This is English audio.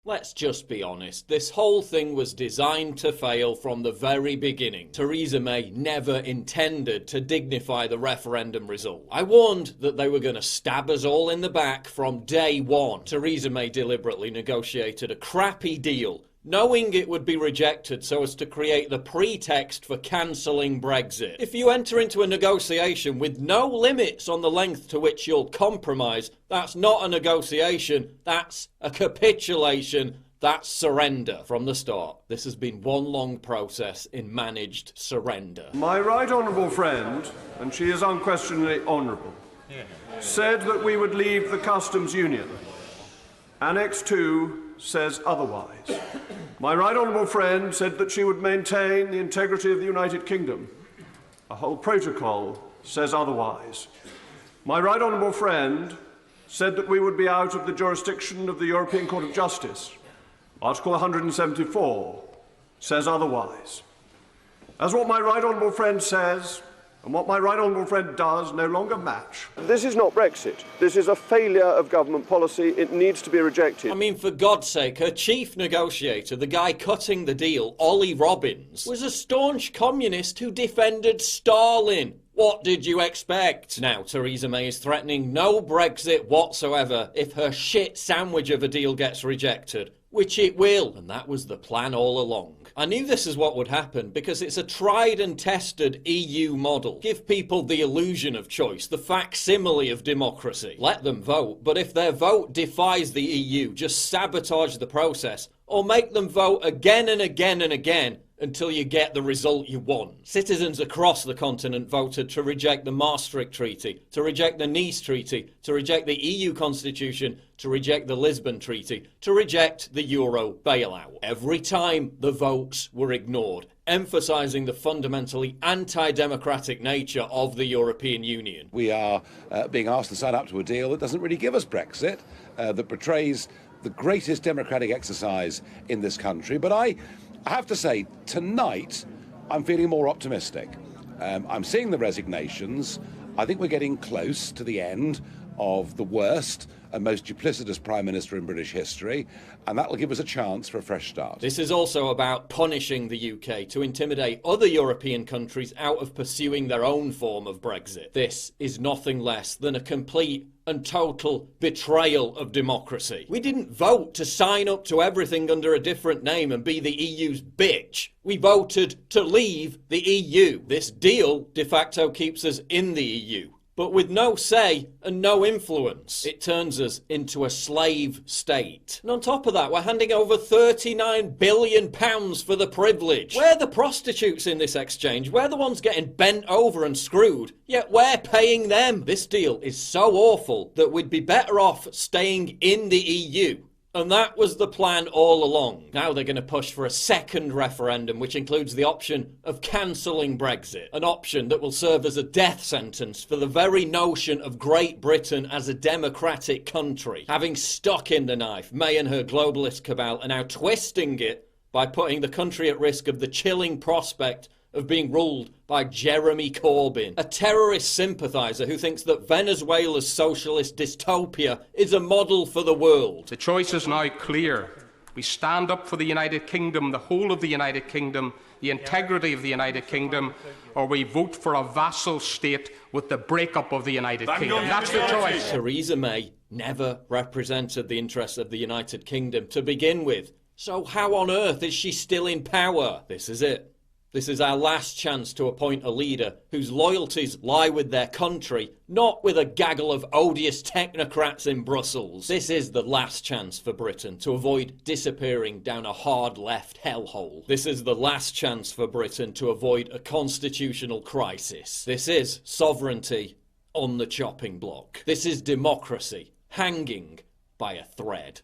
Let's just be honest, this whole thing was designed to fail from the very beginning. Theresa May never intended to dignify the referendum result. I warned that they were going to stab us all in the back from day one. Theresa May deliberately negotiated a crappy deal, knowing it would be rejected so as to create the pretext for cancelling Brexit. If you enter into a negotiation with no limits on the length to which you'll compromise, that's not a negotiation, that's a capitulation, that's surrender from the start. This has been one long process in managed surrender. My right honourable friend, and she is unquestionably honourable, said that we would leave the customs union. Annex 2 says otherwise. My right honourable friend said that she would maintain the integrity of the United Kingdom. A whole protocol says otherwise. My right honourable friend said that we would be out of the jurisdiction of the European Court of Justice. Article 174 says otherwise. As what my right honourable friend says and what my right honourable friend does no longer match. This is not Brexit. This is a failure of government policy. It needs to be rejected. I mean, for God's sake, her chief negotiator, the guy cutting the deal, Ollie Robbins, was a staunch communist who defended Stalin. What did you expect? Now, Theresa May is threatening no Brexit whatsoever if her shit sandwich of a deal gets rejected. Which it will, and that was the plan all along. I knew this is what would happen because it's a tried and tested EU model. Give people the illusion of choice, the facsimile of democracy. Let them vote, but if their vote defies the EU, just sabotage the process, or make them vote again and again and again until you get the result you want. Citizens across the continent voted to reject the Maastricht Treaty, to reject the Nice Treaty, to reject the EU Constitution, to reject the Lisbon Treaty, to reject the Euro bailout. Every time the votes were ignored, emphasising the fundamentally anti-democratic nature of the European Union. We are being asked to sign up to a deal that doesn't really give us Brexit, that betrays the greatest democratic exercise in this country. But I have to say, tonight, I'm feeling more optimistic. I'm seeing the resignations. I think we're getting close to the end of the worst and most duplicitous Prime Minister in British history, and that will give us a chance for a fresh start. This is also about punishing the UK to intimidate other European countries out of pursuing their own form of Brexit. This is nothing less than a complete and total betrayal of democracy. We didn't vote to sign up to everything under a different name and be the EU's bitch. We voted to leave the EU. This deal de facto keeps us in the EU, but with no say and no influence. It turns us into a slave state. And on top of that, we're handing over £39 billion for the privilege. We're the prostitutes in this exchange. We're the ones getting bent over and screwed, yet we're paying them. This deal is so awful that we'd be better off staying in the EU. And that was the plan all along. Now they're going to push for a second referendum, which includes the option of cancelling Brexit. An option that will serve as a death sentence for the very notion of Great Britain as a democratic country. Having stuck in the knife, May and her globalist cabal are now twisting it by putting the country at risk of the chilling prospect of being ruled by Jeremy Corbyn, a terrorist sympathiser who thinks that Venezuela's socialist dystopia is a model for the world. The choice is now clear. We stand up for the United Kingdom, the whole of the United Kingdom, the integrity of the United Kingdom, or we vote for a vassal state with the breakup of the United Kingdom. That's the choice. Theresa May never represented the interests of the United Kingdom to begin with. So how on earth is she still in power? This is it. This is our last chance to appoint a leader whose loyalties lie with their country, not with a gaggle of odious technocrats in Brussels. This is the last chance for Britain to avoid disappearing down a hard left hellhole. This is the last chance for Britain to avoid a constitutional crisis. This is sovereignty on the chopping block. This is democracy hanging by a thread.